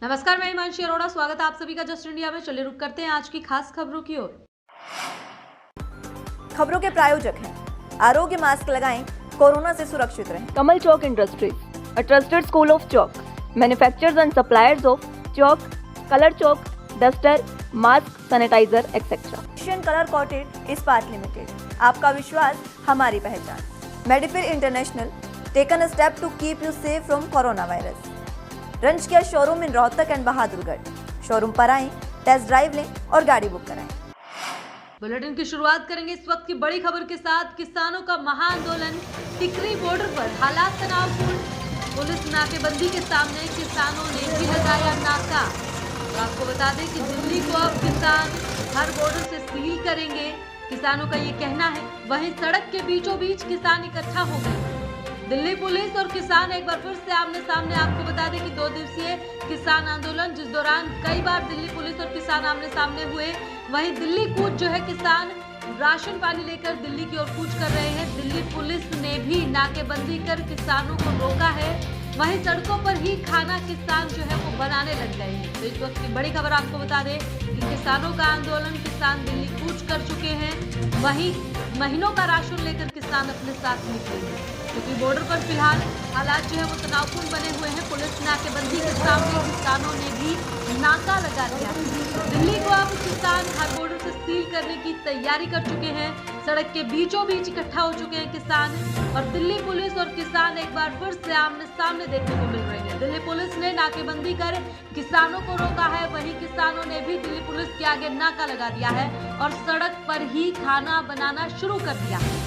नमस्कार, मैं हिमांशी अरोड़ा। स्वागत है आप सभी का जस्ट इंडिया में। चलिए रुक करते हैं आज की खास खबरों की ओर। खबरों के प्रायोजक हैं आरोग्य मास्क लगाएं, कोरोना से सुरक्षित रहें। Kamal Chalk Industries, a trusted school of chalk, manufacturers and suppliers of chalk, color chalk, duster, mask, sanitizer, etc. Asian colour coated इस्पात लिमिटेड, आपका विश्वास हमारी पहचान। मेडिफिर international, taken a step to keep you safe from corona virus. रंज किया showroom in Rohtak and Bahadurgarh. Showroom पर आएं, टेस्ट ड्राइव लें और गाड़ी बुक कराएं। बुलेटिन की शुरुआत करेंगे इस वक्त की बड़ी खबर के साथ। किसानों का महाआंदोलन, टिकरी बॉर्डर पर हालात तनावपूर्ण। पुलिस नाकेबंदी के सामने किसानों ने भी लगाया नाका। तो आपको बता दें कि दिल्ली को अब किसान हर बॉर्डर से सील करेंगे, किसानों का ये कहना है। वहीं सड़क के बीचों बीच किसान इकट्ठा हो गए। दिल्ली पुलिस और किसान एक बार फिर से आमने सामने। आपको बता दें कि 2 दिवसीय किसान आंदोलन, जिस दौरान कई बार दिल्ली पुलिस और किसान आमने सामने हुए। वहीं दिल्ली कूच जो है, किसान राशन पानी लेकर दिल्ली की ओर कूच कर रहे हैं। दिल्ली पुलिस ने भी नाकेबंदी कर किसानों को रोका है। वहीं सड़कों पर ही खाना किसान जो है वो बनाने लग गए हैं। तो इस वक्त की बड़ी खबर आपको बता दें कि किसानों का आंदोलन, किसान दिल्ली कूच कर चुके हैं। वहीं महीनों का राशन लेकर किसान अपने साथ निकले हैं, क्योंकि बॉर्डर पर फिलहाल हालात जो है वो तनावपूर्ण बने हुए हैं। पुलिस नाकेबंदी के सामने किसानों ने भी नाका लगा दिया। दिल्ली को अब किसान हर बॉर्डर से सील करने की तैयारी कर चुके हैं। सड़क के बीचों बीच इकट्ठा हो चुके हैं किसान, और दिल्ली पुलिस और किसान एक बार फिर से आमने सामने देखने को मिल रहे हैं। दिल्ली पुलिस ने नाकेबंदी कर किसानों को रोका है, वहीं किसानों ने भी दिल्ली पुलिस के आगे नाका लगा दिया है और सड़क पर ही खाना बनाना शुरू कर दिया है।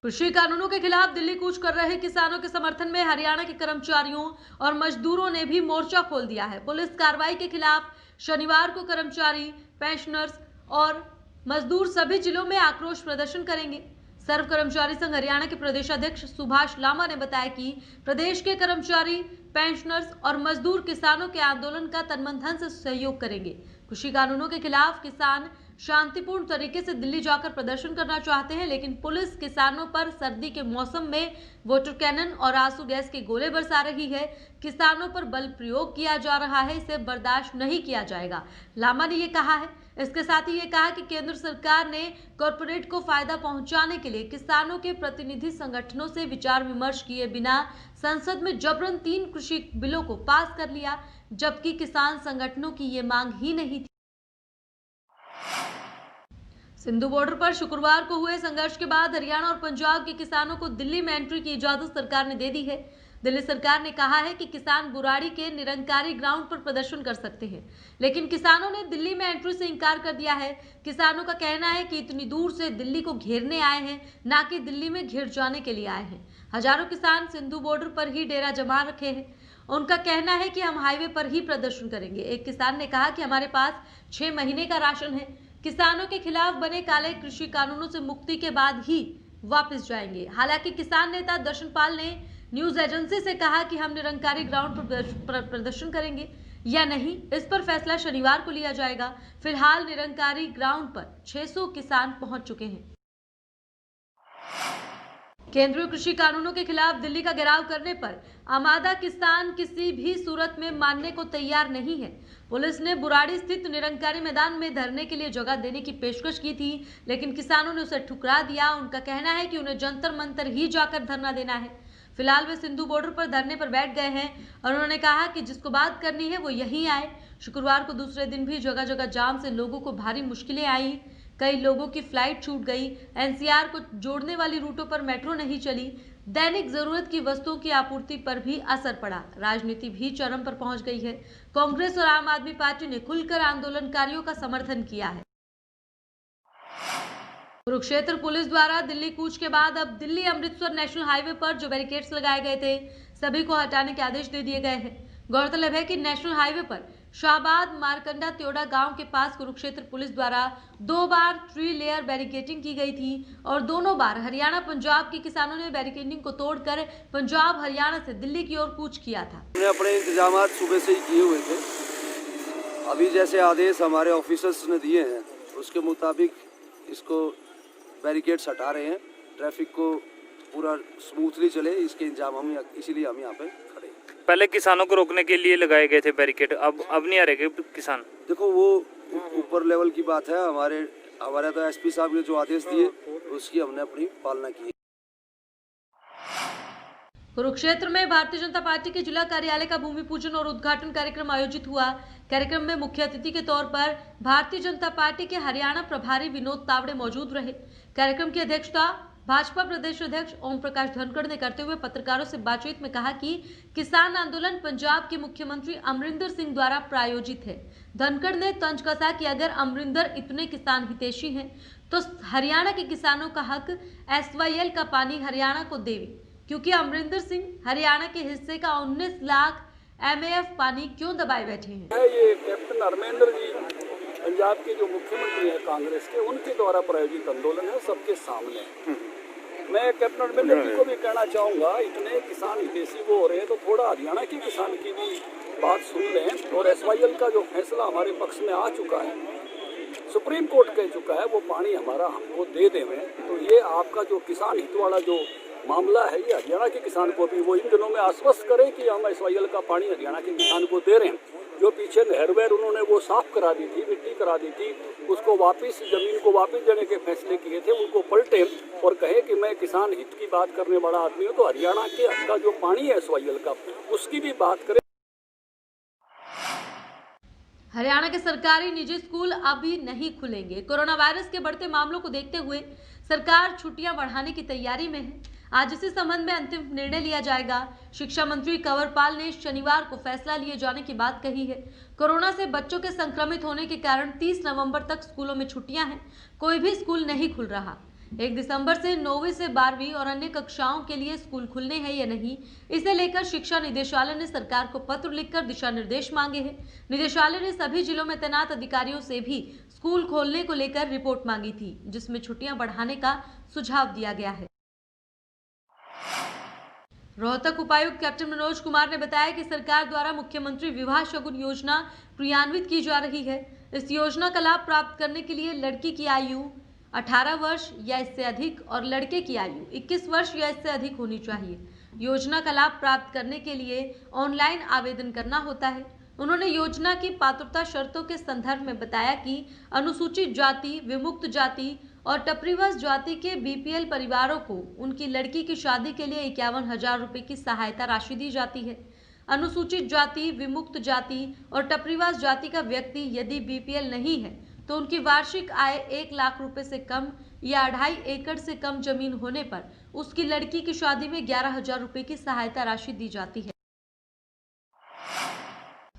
कृषि कानूनों के खिलाफ दिल्ली कूच कर रहे किसानों के समर्थन में हरियाणा के कर्मचारियों और मजदूरों ने भी मोर्चा खोल दिया है। पुलिस कार्रवाई के खिलाफ शनिवार को कर्मचारी, पेंशनर्स और मजदूर सभी जिलों में आक्रोश प्रदर्शन करेंगे। सर्व कर्मचारी संघ हरियाणा के प्रदेशाध्यक्ष सुभाष लामा ने बताया कि प्रदेश के कर्मचारी, पेंशनर्स और मजदूर किसानों के आंदोलन का तन मन धन से सहयोग करेंगे। कृषि कानूनों के खिलाफ किसान शांतिपूर्ण तरीके से दिल्ली जाकर प्रदर्शन करना चाहते हैं, लेकिन पुलिस किसानों पर सर्दी के मौसम में वाटर कैनन और आंसू गैस के गोले बरसा रही है। किसानों पर बल प्रयोग किया जा रहा है, इसे बर्दाश्त नहीं किया जाएगा, लामा ने ये कहा है। इसके साथ ही ये कहा कि केंद्र सरकार ने कॉरपोरेट को फायदा पहुंचाने के लिए किसानों के प्रतिनिधि संगठनों से विचार विमर्श किए बिना संसद में जबरन 3 कृषि बिलों को पास कर लिया, जबकि किसान संगठनों की ये मांग ही नहीं थी। सिंधु बॉर्डर पर शुक्रवार को हुए संघर्ष के बाद हरियाणा और पंजाब के किसानों को दिल्ली में एंट्री की इजाजत सरकार ने दे दी है। दिल्ली सरकार ने कहा है कि किसान बुराड़ी के निरंकारी ग्राउंड पर प्रदर्शन कर सकते हैं, लेकिन किसानों ने दिल्ली में एंट्री से इनकार कर दिया है। किसानों का कहना है कि इतनी दूर से दिल्ली को घेरने आए हैं, ना कि दिल्ली में घिर जाने के लिए आए हैं। हजारों किसान सिंधु बॉर्डर पर ही डेरा जमा रखे हैं। उनका कहना है कि हम हाईवे पर ही प्रदर्शन करेंगे। एक किसान ने कहा कि हमारे पास 6 महीने का राशन है। किसानों के खिलाफ बने काले कृषि कानूनों से मुक्ति के बाद ही वापस जाएंगे। हालांकि किसान नेता दर्शनपाल ने न्यूज एजेंसी से कहा कि हम निरंकारी ग्राउंड पर प्रदर्शन करेंगे या नहीं, इस पर फैसला शनिवार को लिया जाएगा। फिलहाल निरंकारी ग्राउंड पर 600 किसान पहुंच चुके हैं। केंद्रीय कृषि कानूनों के खिलाफ दिल्ली का घेराव करने पर आमादा किसान किसी भी सूरत में मानने को तैयार नहीं है। पुलिस ने बुराड़ी स्थित निरंकारी मैदान में धरने के लिए जगह देने की पेशकश की थी, लेकिन किसानों ने उसे ठुकरा दिया। उनका कहना है कि उन्हें जंतर मंतर ही जाकर धरना देना है। फिलहाल वे सिंधु बॉर्डर पर धरने पर बैठ गए हैं और उन्होंने कहा कि जिसको बात करनी है वो यहीं आए। शुक्रवार को दूसरे दिन भी जगह जगह जाम से लोगों को भारी मुश्किलें आई। कई लोगों की फ्लाइट छूट गई। एनसीआर को जोड़ने वाली रूटों पर मेट्रो नहीं चली। दैनिक जरूरत की वस्तुओं की आपूर्ति पर भी असर पड़ा। राजनीति भी चरम पर पहुंच गई है। कांग्रेस और आम आदमी पार्टी ने खुलकर आंदोलनकारियों का समर्थन किया है। कुरुक्षेत्र पुलिस द्वारा दिल्ली कूच के बाद अब दिल्ली अमृतसर नेशनल हाईवे पर जो बैरिकेड्स लगाए गए थे, सभी को हटाने के आदेश दे दिए गए हैं। गौरतलब है कि नेशनल हाईवे पर शाहबाद मारकंडा त्योड़ा गांव के पास कुरुक्षेत्र पुलिस द्वारा 2 बार 3 लेयर बैरिकेडिंग की गई थी और दोनों बार हरियाणा पंजाब के किसानों ने बैरिकेडिंग को तोड़कर पंजाब हरियाणा से दिल्ली की ओर कूच किया था। हमने अपने इंतजाम सुबह से ही किए हुए थे। अभी जैसे आदेश हमारे ऑफिसर्स ने दिए हैं उसके मुताबिक इसको बैरिकेड्स हटा रहे हैं। ट्रैफिक को पूरा स्मूथली चले, इसके इंतजाम हम इसीलिए हम यहाँ पे खड़े हैं। पहले किसानों को रोकने के लिए लगाए गए थे बैरिकेड, अब नहीं आ रहे किसान? देखो वो ऊपर लेवल की बात है, हमारे तो एसपी साहब ने जो आदेश दिए उसकी हमने अपनी पालना की। कुरुक्षेत्र में भारतीय जनता पार्टी के जिला कार्यालय का भूमि पूजन और उद्घाटन कार्यक्रम आयोजित हुआ। कार्यक्रम में मुख्य अतिथि के तौर पर भारतीय जनता पार्टी के हरियाणा प्रभारी विनोद तावड़े मौजूद रहे। कार्यक्रम की अध्यक्षता भाजपा प्रदेश अध्यक्ष ओम प्रकाश धनखड़ ने करते हुए पत्रकारों से बातचीत में कहा कि किसान आंदोलन पंजाब के मुख्यमंत्री अमरिंदर सिंह द्वारा प्रायोजित है। धनखड़ ने तंज कसा कि अगर अमरिंदर इतने किसान हितैषी हैं तो हरियाणा के किसानों का हक SYL का पानी हरियाणा को देवे, क्योंकि अमरिंदर सिंह हरियाणा के हिस्से का 19 लाख MAF पानी क्यों दबाए बैठे हैं। ये कैप्टन अमरिंदर जी पंजाब के जो मुख्यमंत्री हैं कांग्रेस के, उनके द्वारा प्रायोजित आंदोलन है, सबके सामने। मैं कैप्टन अमरिंदर जी को भी कहना चाहूँगा, इतने किसान हितैषी वो हो रहे हैं तो थोड़ा हरियाणा के किसान की भी बात सुन लें। और SYL का जो फैसला हमारे पक्ष में आ चुका है, सुप्रीम कोर्ट कह चुका है वो पानी हमारा हमको दे देवें, तो ये आपका जो किसान हित वाला जो मामला है ये हरियाणा के किसान को भी वो इन दिनों में आश्वस्त करें कि हम SYL का पानी हरियाणा के किसान को दे रहे हैं। जो पीछे नहर वहर उन्होंने वो साफ करा दी थी, मिट्टी करा दी थी, उसको वापस जमीन को वापस देने के फैसले किए थे, उनको पलटे और कहे कि मैं किसान हित की बात करने वाला आदमी हूँ, तो हरियाणा के हक का जो पानी है SYL का उसकी भी बात करें। हरियाणा के सरकारी निजी स्कूल अभी नहीं खुलेंगे। कोरोना वायरस के बढ़ते मामलों को देखते हुए सरकार छुट्टियां बढ़ाने की तैयारी में है। आज इसी संबंध में अंतिम निर्णय लिया जाएगा। शिक्षा मंत्री कंवरपाल ने शनिवार को फैसला लिए जाने की बात कही है। कोरोना से बच्चों के संक्रमित होने के कारण 30 नवंबर तक स्कूलों में छुट्टियां हैं। कोई भी स्कूल नहीं खुल रहा। 1 दिसंबर से 9वीं से 12वीं और अन्य कक्षाओं के लिए स्कूल खुलने हैं या नहीं, इसे लेकर शिक्षा निदेशालय ने सरकार को पत्र लिखकर दिशा निर्देश मांगे हैं। निदेशालय ने सभी जिलों में तैनात अधिकारियों से भी स्कूल खोलने को लेकर रिपोर्ट मांगी थी, जिसमें छुट्टियां बढ़ाने का सुझाव दिया गया है। रोहतक उपायुक्त कैप्टन मनोज कुमार ने बताया कि सरकार द्वारा मुख्यमंत्री विवाह शगुन योजना क्रियान्वित की जा रही है। इस योजना का लाभ प्राप्त करने के लिए लड़की की आयु 18 वर्ष या इससे अधिक और लड़के की आयु 21 वर्ष या इससे अधिक होनी चाहिए। योजना का लाभ प्राप्त करने के लिए ऑनलाइन आवेदन करना होता है। उन्होंने योजना की पात्रता शर्तों के संदर्भ में बताया कि अनुसूचित जाति, विमुक्त जाति और टपरीवास जाति के BPL परिवारों को उनकी लड़की की शादी के लिए 51,000 रुपये की सहायता राशि दी जाती है। अनुसूचित जाति, विमुक्त जाति और टपरीवास जाति का व्यक्ति यदि BPL नहीं है तो उनकी वार्षिक आय 1 लाख रुपए से कम या 2.5 एकड़ से कम जमीन होने पर उसकी लड़की की शादी में 11,000 रुपये की सहायता राशि दी जाती है।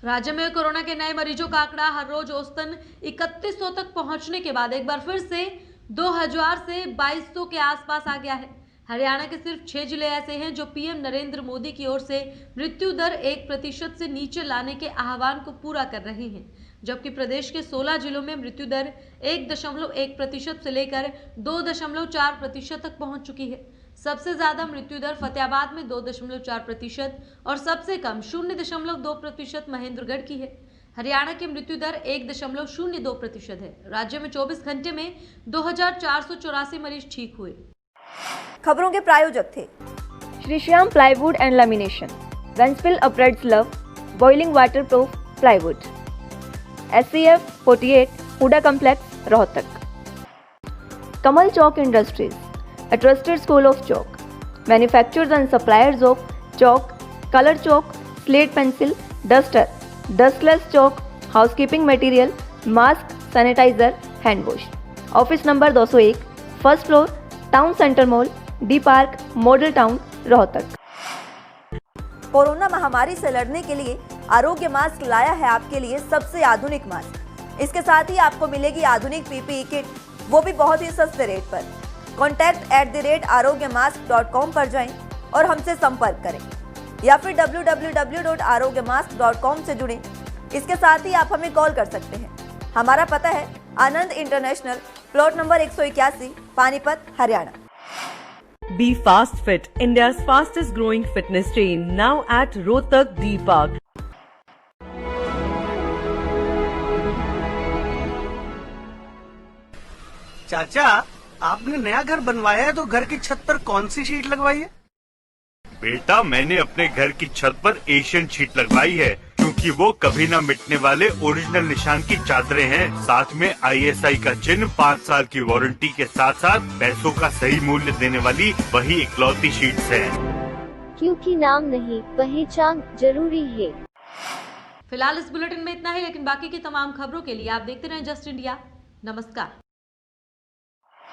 राज्य में कोरोना के नए मरीजों का आंकड़ा हर रोज औसतन 3100 तक पहुंचने के बाद एक बार फिर से 2000 से 2200 के आसपास आ गया है। हरियाणा के सिर्फ 6 जिले ऐसे हैं जो PM नरेंद्र मोदी की ओर से मृत्यु दर 1% से नीचे लाने के आह्वान को पूरा कर रहे हैं, जबकि प्रदेश के 16 जिलों में मृत्यु दर 1.1% से लेकर 2.4% तक पहुंच चुकी है। सबसे ज्यादा मृत्यु दर फतेहाबाद में 2.4% और सबसे कम 0.2% महेंद्रगढ़ की है। हरियाणा की मृत्यु दर 1.02% है। राज्य में 24 घंटे में 2484 मरीज ठीक हुए। खबरों के प्रायोजक थे Shri Shyam plywood and lamination, वेंसपिल अपरेड्स लव, boiling water proof plywood, SCF 48 HUDA complex Rohtak. Kamal Chowk industries, a trusted school of chalk, manufacturers and suppliers of chalk, color chalk, slate pencil, duster, dustless chalk, housekeeping material, mask, sanitizer, hand wash. Office number 201, first floor, Town Center Mall, D Park, Model Town, Rohtak. Corona महामारी से लड़ने के लिए आरोग्य mask लाया है आपके लिए सबसे आधुनिक मास्क। इसके साथ ही आपको मिलेगी आधुनिक PPE किट, वो भी बहुत ही सस्ते रेट पर। contact@arogyamask.com पर जाएं और हमसे संपर्क करें या फिर www.arogyamask.com से जुड़ें। इसके साथ ही आप हमें कॉल कर सकते हैं। हमारा पता है Anand international, plot number 181, Panipat, Haryana. Be Fast Fit, India's fastest growing fitness chain, now at Rohtak D Park. चाचा, आपने नया घर बनवाया है तो घर की छत पर कौन सी शीट लगवाई है? बेटा, मैंने अपने घर की छत पर एशियन शीट लगवाई है क्योंकि वो कभी न मिटने वाले ओरिजिनल निशान की चादरें हैं। साथ में ISI का चिन्ह, 5 साल की वारंटी के साथ साथ पैसों का सही मूल्य देने वाली वही इकलौती शीट्स हैं। क्योंकि नाम नहीं, पहचान जरूरी है। फिलहाल इस बुलेटिन में इतना ही, लेकिन बाकी की तमाम खबरों के लिए आप देखते रहें जस्ट इंडिया। नमस्कार।